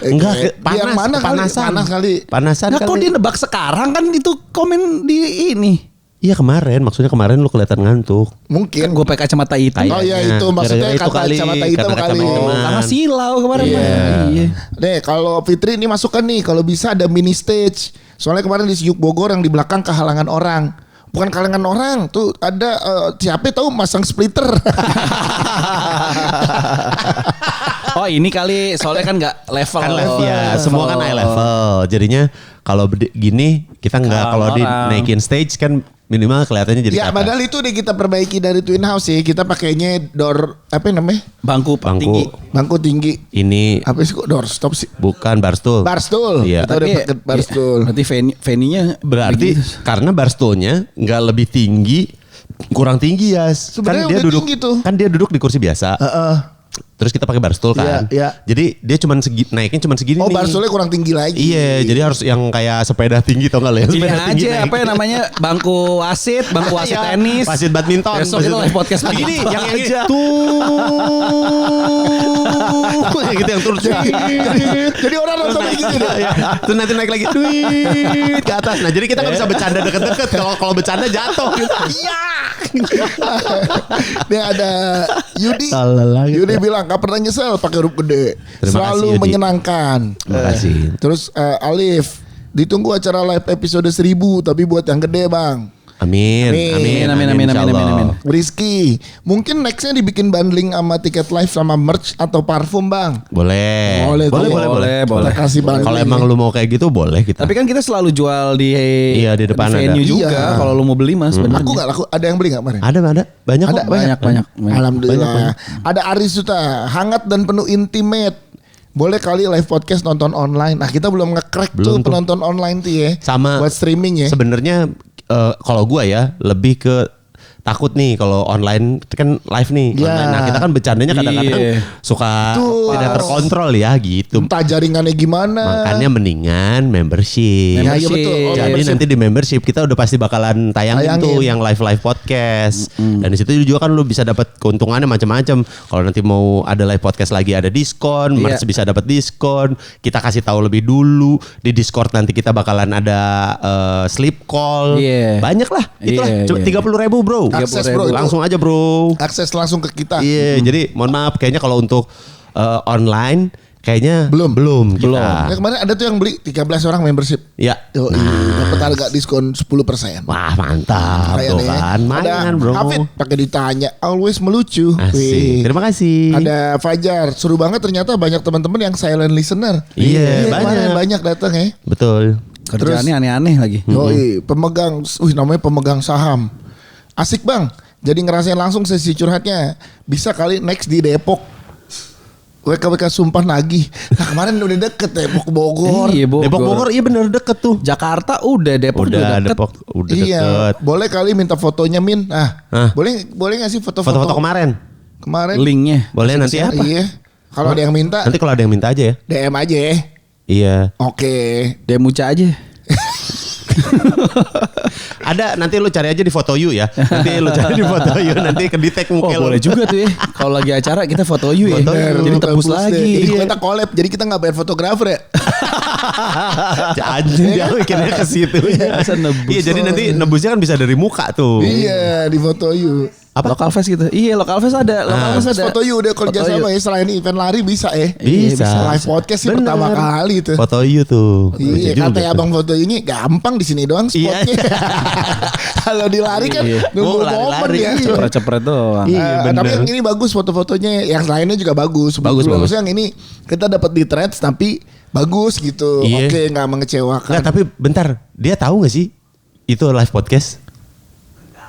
Enggak. Yang mana panas kali. Panasan kali. Nah kok dia nebak sekarang kan itu komen di ini. Iya maksudnya kemarin lu kelihatan ngantuk. Mungkin gue pakai kacamata hitam. Oh iya itu maksudnya kacamata hitam kali. Karena silau kemarin. Iya. Deh kalau Fitri ini masukkan nih kalau bisa ada mini stage. Soalnya kemarin di Siuk Bogor yang di belakang kehalangan orang. Bukan kalangan orang tuh ada siapa tahu masang splitter. Oh ini kali soalnya kan nggak level. Kan level ya, semua kan high level. Jadinya kalau gini kita nggak kalau dinaikin stage kan minimal kelihatannya jadi. Ya padahal itu udah kita perbaiki dari Twin House sih. Kita pakainya door apa namanya? Bangku tinggi. Bangku tinggi. Ini apa sih kok door stop sih? Bukan barstool. Barstool. Iya. Kita udah pakai barstool. Berarti venue-nya berarti karena barstoolnya nggak lebih tinggi, kurang tinggi ya. Sebenarnya kan dia duduk kan dia duduk di kursi biasa. Terus kita pakai barstool kan. Iya. Jadi dia naiknya cuma segini nih. Oh barstoolnya kurang tinggi lagi. Iya, jadi harus yang kayak sepeda tinggi tau gak lo ya? Ini aja apa yang namanya bangku wasit tenis. Wasit badminton. Besok kita live podcast begini yang aja. Gitu yang turun. Jadi orang nonton gitu. Terus nanti naik lagi duit ke atas. Nah jadi kita gak bisa bercanda deket-deket. Kalau bercanda jatuh. Iya. Nih ada Yudi. Yudi bilang gak pernah nyesel pakai huruf gede. Selalu menyenangkan. Terima kasih. Terus Alif, ditunggu acara live episode 1000 tapi buat yang gede bang. Amin. Rizky, mungkin nextnya dibikin bundling sama tiket live sama merch atau parfum bang. Boleh. Kasih bundling. Kalau emang lu mau kayak gitu boleh kita. Tapi kan kita selalu jual di depan venue juga. Kalau lu mau beli mas. Aku nggak laku. Ada yang beli nggak kemarin? Ada. Banyak. Alhamdulillah. Banyak. Ada Arisuta, hangat dan penuh intimate. Boleh kali live podcast nonton online. Nah kita belum nge-crack tuh penonton online tuh ya. Sama buat streaming ya. Sebenarnya kalau gua ya lebih ke takut nih kalau online kan live nih. Yeah. Nah kita kan bercandanya kadang-kadang suka tidak terkontrol ya gitu. Entah jaringannya gimana. Makanya mendingan membership. Ya, iya betul. Jadi nanti di membership kita udah pasti bakalan tayangin tuh yang live podcast. Dan di situ juga kan lu bisa dapat keuntungannya macam-macam. Kalau nanti mau ada live podcast lagi ada diskon, merch bisa dapat diskon. Kita kasih tahu lebih dulu di Discord nanti kita bakalan ada sleep call. Banyak lah. Itulah 30.000 bro. Akses bro, langsung aja bro. Akses langsung ke kita. Iya, jadi mohon maaf kayaknya kalau untuk online kayaknya belum. Ya, kemarin ada tuh yang beli 13 orang membership. Ya. Dapat harga diskon 10%. Wah, mantap tuh kan. Mainan bro. Hafid pakai ditanya always melucu. Asik. Terima kasih. Ada Fajar, seru banget ternyata banyak teman-teman yang silent listener. Iya, banyak datang ya. Betul. Kerjaannya aneh-aneh lagi. Pemegang, namanya pemegang saham. Asik bang, jadi ngerasain langsung sesi curhatnya. Bisa kali next di Depok. WKWK sumpah nagih. Nah kemarin udah deket Depok Bogor. Iya, Depok Bogor iya bener deket tuh. Jakarta udah, Depok juga deket. Depok udah Iya, deket. boleh kali minta fotonya Min. Boleh nggak sih foto-foto kemarin? Kemarin. Linknya. Boleh nanti ya? Iya. Kalau ada yang minta, Nanti kalau ada yang minta aja ya. DM aja ya. Iya. Oke. Demuca aja. Ada nanti lu cari aja di foto you ya. Nanti lu cari di foto you nanti ke detect Oh muka lu. boleh juga tuh ya. Kalau lagi acara kita foto you ya. Jadi tebus lagi. Jadi kita collab. Jadi kita nggak bayar fotografer ya. Anjing dia mikirnya ke situ. Iya jadi nanti nebusnya kan bisa dari muka tuh. Iya di foto you. Apa? Local Fest gitu. Iya, Local Fest ada. Local Fest ada. Foto you udah kerja sama ya. Selain event lari bisa ya. Bisa. Live podcast sih pertama kali tuh. Foto you tuh. Iya, kata abang foto ini gampang di sini doang spotnya. Kalau di lari kan nunggu momen ya. Cepret-cepret doang. Iya, tapi yang ini bagus foto-fotonya. Yang lainnya juga bagus. Bagus. Maksudnya yang ini kita dapat di threads tapi bagus gitu. Iya. Oke, nggak mengecewakan. Nggak, tapi bentar, dia tahu nggak sih itu live podcast?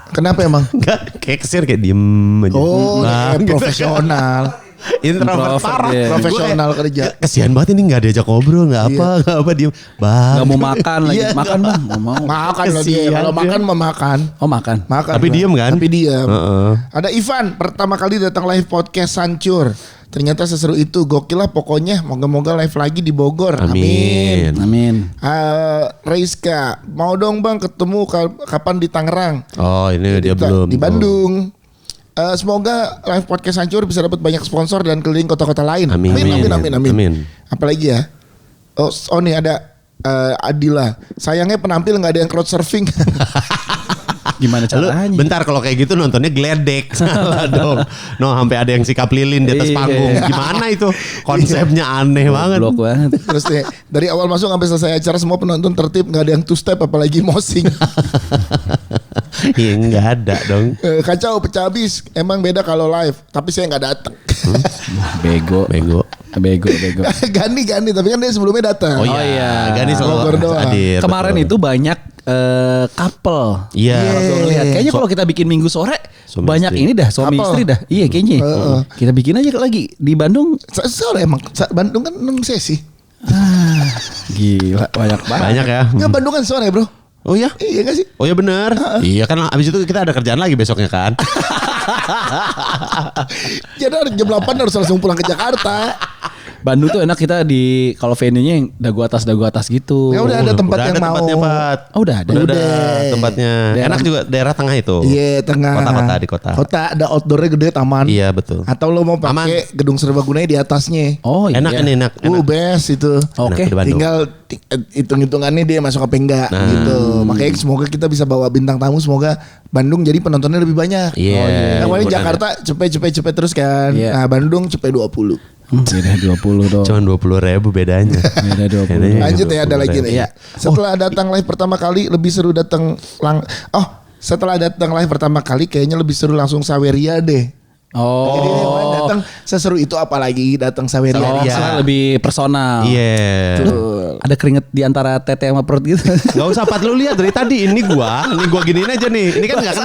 Kenapa emang? Enggak, kayak kesir kayak diem aja. Oh, Gitu. profesional. Introvert parah. dia. Profesional kerja. Kesian banget ini nggak diajak ngobrol, nggak apa diem. Bang. Gak mau makan lagi. Iya. Makan bang. Gak mau. Makan loh dia. Kesian Kalau dia. makan memakan. Oh makan. Makan. Tapi Bang. diem kan? Tapi diem. Heeh. Ada Ivan pertama kali datang live podcast Sancur. Ternyata seseru itu, gokil lah pokoknya. Moga-moga live lagi di Bogor. Amin. Amin. Rizka, mau dong bang ketemu kapan di Tangerang? Oh ini dia belum. Di Bandung. Semoga live podcast Hancur bisa dapat banyak sponsor dan keliling kota-kota lain. Amin. Amin. Apalagi ya? Oh nih ada Adila. Sayangnya penampil nggak ada yang crowd surfing. Gimana Lu, caranya? bentar kalau kayak gitu nontonnya geledek. Salah dong. No sampai ada yang sikap lilin di atas Iya. panggung. Gimana itu? Konsepnya aneh banget. Blok banget. Terus nih, dari awal masuk sampai selesai acara semua penonton tertib, nggak ada yang two step apalagi mosing. Iya nggak ada dong. Kacau pecah habis. Emang beda kalau live, tapi saya nggak datang. Bego. Gani Tapi kan dia sebelumnya datang. Oh iya. Gani Bogor selalu doang. hadir. Kemarin betul. itu banyak couple. Iya. Gua ngeliat. Kayaknya kalau kita bikin minggu sore Suami banyak istri. ini dah suami Couple. istri dah. Iya kayaknya. Kita bikin aja lagi di Bandung. Sore emang. Bandung kan 6 sesi. Gila banyak banget. Banyak ya. Nggak, Bandung kan sore bro. Oh iya? Iya gak sih? Oh iya benar. Iya kan abis itu kita ada kerjaan lagi besoknya kan. Jadi jam 8 harus langsung pulang ke Jakarta. Bandung tuh enak kita di kalau venue-nya yang dagu atas gitu. Ya udah ada tempat Udah yang ada mau. tempatnya, Pat. Oh, udah ada. Udah Udah. tempatnya. Enak juga daerah tengah itu. Iya tengah. Kota-kota di kota. Kota ada outdoornya gede taman. Iya betul. Atau lo mau pakai gedung serbaguna di atasnya. Oh iya. Enak ini enak. Best itu. Oke. Enak di Bandung. Tinggal hitung-hitungannya dia masuk apa enggak gitu. Makanya semoga kita bisa bawa bintang tamu. Semoga Bandung jadi penontonnya lebih banyak. Iya. Kemarin Mudah-mudahan. Jakarta cepet terus kan. Iya. Nah Bandung cepet 20. Beda 20 dong. Cuman 20.000 bedanya. Beda 20. Bedanya Lanjut ya ada lagi 20.000. nih. Iya. Setelah datang live pertama kali lebih seru datang setelah datang live pertama kali kayaknya lebih seru langsung Saweria deh. Jadi kemarin datang seseru itu apalagi datang Saweria. Oh, Iya. karena lebih personal. Iya. Ada keringet di antara tete sama perut gitu. Gak usah Pat, lu lihat dari tadi ini gua giniin aja nih. Ini kan gak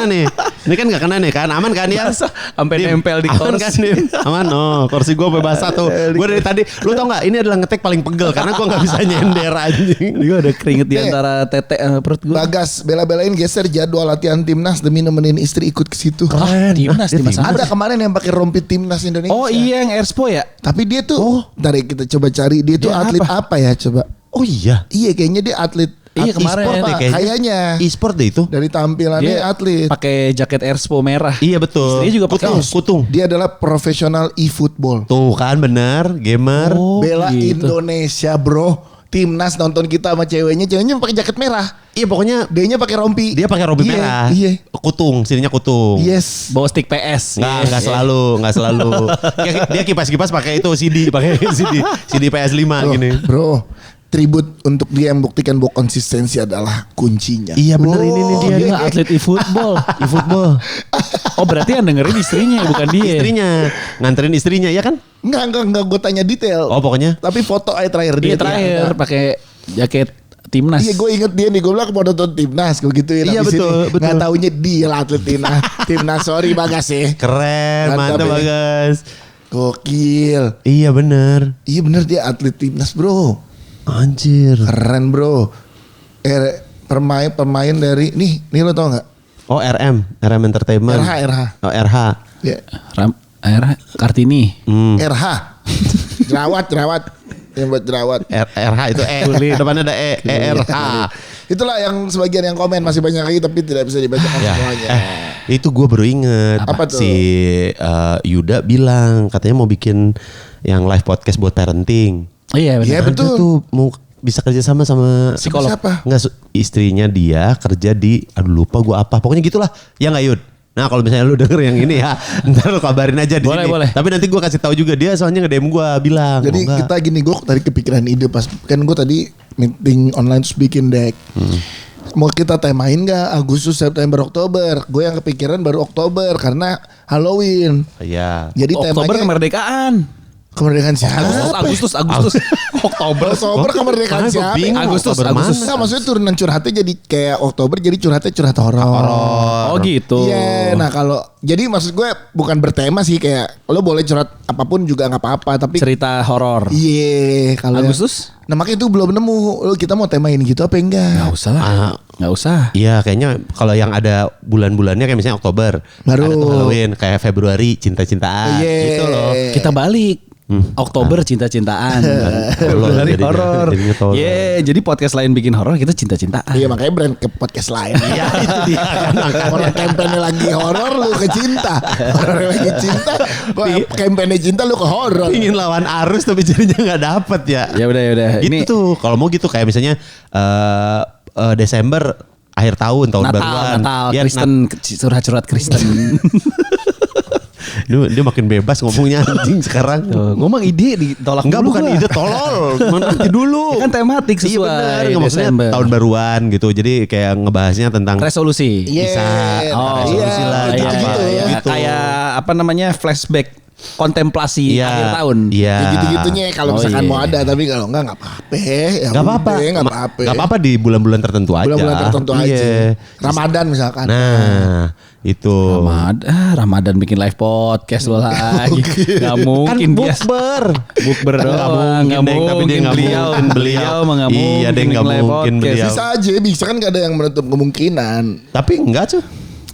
kena nih. Kan aman kan ya? Sampai Dim, nempel di aman kan, kursi. Dim? Aman. Oh, kursi gua basah tuh. Gua dari tadi, lu tau gak ini adalah ngetek paling pegel karena gua gak bisa nyender anjing. Gue ada keringet di antara tete sama perut gue. Bagas bela-belain geser jadwal latihan timnas demi nemenin istri ikut ke situ. Timnas. Ada kemarin yang pakai rompi timnas Indonesia. Oh iya yang Expo ya? Tapi dia tuh dari kita coba cari dia tuh Dia atlet apa ya coba. Oh iya. Iya kayaknya dia atlet. Iya, kemarin e-sport, deh Pak. kayaknya. Kayaknya. E-sport deh itu. Dari tampilannya Dia atlet. pakai jaket Expo merah. Iya betul. Istrinya juga pakai. Kutung. Dia adalah profesional e-football. Tuh kan bener, gamer. Oh, Bela gitu. Indonesia bro. Timnas nonton kita sama ceweknya pakai jaket merah. Iya pokoknya Dia-nya pakai rompi. dia pakai rompi Iya, merah. Iya. Kutung, sininya kutung. Yes. Bawa stick PS. Nggak selalu. Dia kipas-kipas pakai itu pakai CD PS5 gini. Bro, tribut untuk dia yang buktikan bahwa konsistensi adalah kuncinya. Iya bener ini nih dia. Dia atlet e-football. E-football. Oh berarti yang dengerin istrinya bukan dia. Istrinya nganterin istrinya ya kan? Enggak gue tanya detail. Oh pokoknya. Tapi foto aja terakhir Dia terakhir pakai jaket timnas. Iya gue inget dia nih. Gue bilang mau nonton timnas. Gue gituin. Iya, Habis betul, ini betul. nggak taunya dia lah atlet timnas. Timnas sorry Bagas ya. Keren, Mantap mantap ya. Bagas. Gokil. Iya bener. Iya bener, dia atlet timnas bro. Anjir. Keren bro. Pemain dari nih lo tau nggak? Oh RM Entertainment. RH. Oh RH. Ya. Kartini. RH. Jerawat. Yang buat jerawat. RH itu depannya ada ERH. Itulah yang sebagian yang komen masih banyak lagi tapi tidak bisa dibacakan semuanya. Itu gue baru inget. Apa tuh? Si Yuda bilang katanya mau bikin yang live podcast buat parenting. Iya benar. Iya betul. Dia tuh mau bisa kerja sama Psikolog. Siapa? Enggak, istrinya dia kerja di lupa gue apa. Pokoknya gitulah. Ya nggak Yud? Nah kalau misalnya lu denger yang ini ya, ntar lu kabarin aja di sini. Boleh. Tapi nanti gue kasih tahu juga, dia soalnya nge-DM gue bilang. Jadi kita gini, gue tadi kepikiran ide pas kan gue tadi meeting online terus bikin deck. Mau kita temain gak Agustus, September, Oktober? Gue yang kepikiran baru Oktober karena Halloween. Iya. Jadi Oktober temanya kemerdekaan. kemerdekaan siapa? Agustus. Oktober kemerdekaan siapa? Agustus. Nah, maksudnya turunan curhatnya jadi kayak Oktober jadi curhat horor. Oh gitu. Iya, nah kalau jadi maksud gue bukan bertema sih, kayak lo boleh curhat apapun juga nggak apa-apa tapi Cerita horor. iya kalau Agustus? Nah makanya itu belum nemu. Lo kita mau temain gitu apa enggak? Nggak usah lah. Nggak usah. Iya kayaknya kalau yang ada bulan-bulannya kayak misalnya Oktober. Baru. Ada tuh Halloween, kayak Februari cinta-cintaan. Iya. Gitu loh. Kita balik. Oktober cinta-cintaan. Februari horor. Jadi podcast lain bikin horor, kita cinta-cintaan. Iya makanya brand ke podcast lain. Iya itu dia. Orang kampanye lagi horor lu ke cinta. Orang lagi cinta, kampanye cinta lu ke horor. Ingin lawan arus tapi jadinya nggak dapet ya. Ya udah. Gitu tuh. Kalau mau gitu kayak misalnya Desember akhir tahun baruan. Natal, Ya, Kristen, curhat Kristen. Dia makin bebas ngomongnya anjing sekarang. Ngomong ide ditolak Enggak, dulu bukan gua. ide tolol. Nanti dulu. Kan tematik Iya sesuai benar. Maksudnya Desember. tahun baruan gitu. Jadi kayak ngebahasnya tentang Resolusi. bisa resolusi lah. iya, apa, gitu. gitu. Kayak apa namanya flashback kontemplasi Iya, akhir tahun. Iya. Ya gitu-gitunya kalau misalkan iya. mau ada, tapi kalau enggak apa-apa. Ya Gak apa-apa. enggak apa-apa. Gak apa-apa di bulan-bulan tertentu aja. Bulan-bulan tertentu Iya. aja. Ramadan misalkan. Nah, itu. Ramadan bikin live podcast lo lagi. Gak mungkin Kan dia bukber doang. Gak mungkin beliau mah gak mungkin. Iya, deh gak live mungkin podcast. beliau. Bisa aja, bisa kan gak ada yang menutup kemungkinan. Tapi enggak cuy.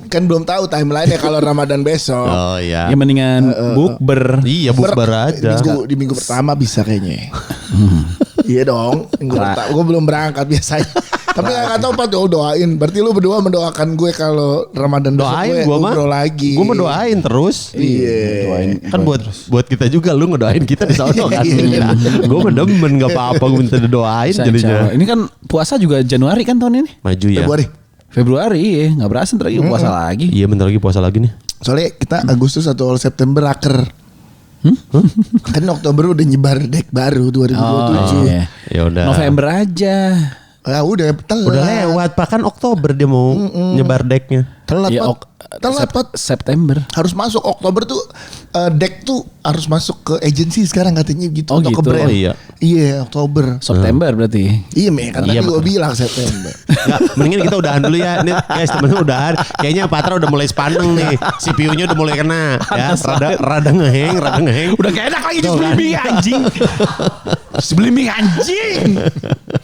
Kan belum tahu timeline-nya kalau Ramadan besok. Oh iya. Ya mendingan bukber. Iya bukber aja. Di minggu pertama bisa kayaknya. Iya dong. Minggu pertama. Gue belum berangkat biasanya. Tapi gak tahu Pak, doain. Berarti lu berdua mendoakan gue kalau Ramadan besok Doain gue gue mah lagi. Gue mau doain terus. Iya. Kan buat kita juga, lu ngedoain kita di sana kan. Gue mah demen gak apa-apa gue minta doain jadinya. Ini kan puasa juga Januari kan tahun ini. Maju ya. Februari iya. Gak berasa ntar lagi puasa lagi. Iya bentar lagi puasa lagi nih. Soalnya kita Agustus atau September raker. Kan Oktober udah nyebar deck baru 2027. Iya. Ya udah. November aja. Ya udah telat. Udah lewat, bahkan Oktober dia mau nyebar decknya. Telat Ya, Pat. Telat Pat. September. Harus masuk Oktober tuh deck tuh harus masuk ke agensi sekarang katanya gitu. Oh, atau gitu. ke brand. Oh, iya. Iya Oktober. September berarti. Iya me kan Iya, tadi gue bilang September. Nggak, mendingan kita udahan dulu ya. Ini guys temen-temen udahan. Kayaknya Patra udah mulai sepaneng nih. CPU-nya udah mulai kena. Ya, rada ngeheng. Udah gak enak lagi di streaming anjing. Streaming anjing.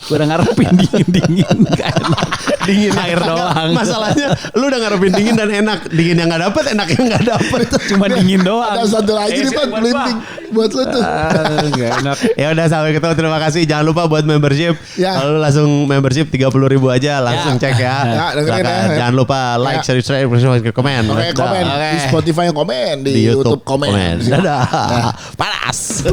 Gue udah ngarepin dingin gak enak. Dingin air doang. Masalahnya lu udah ngarepin dingin dan enak. Dingin yang gak dapet, enak yang gak dapet. Cuma dingin doang. Ada satu lagi nih Pat, belimbing buat lo tuh. Gak enak. Ya udah sampai ketemu, terima kasih. Jangan lupa buat membership. Ya. Kalau langsung membership 30.000 aja langsung cek ya. Ya, dengerin ya. Jangan lupa like, share, komen. Oke, komen di Spotify komen, di YouTube komen. Dadah. Panas.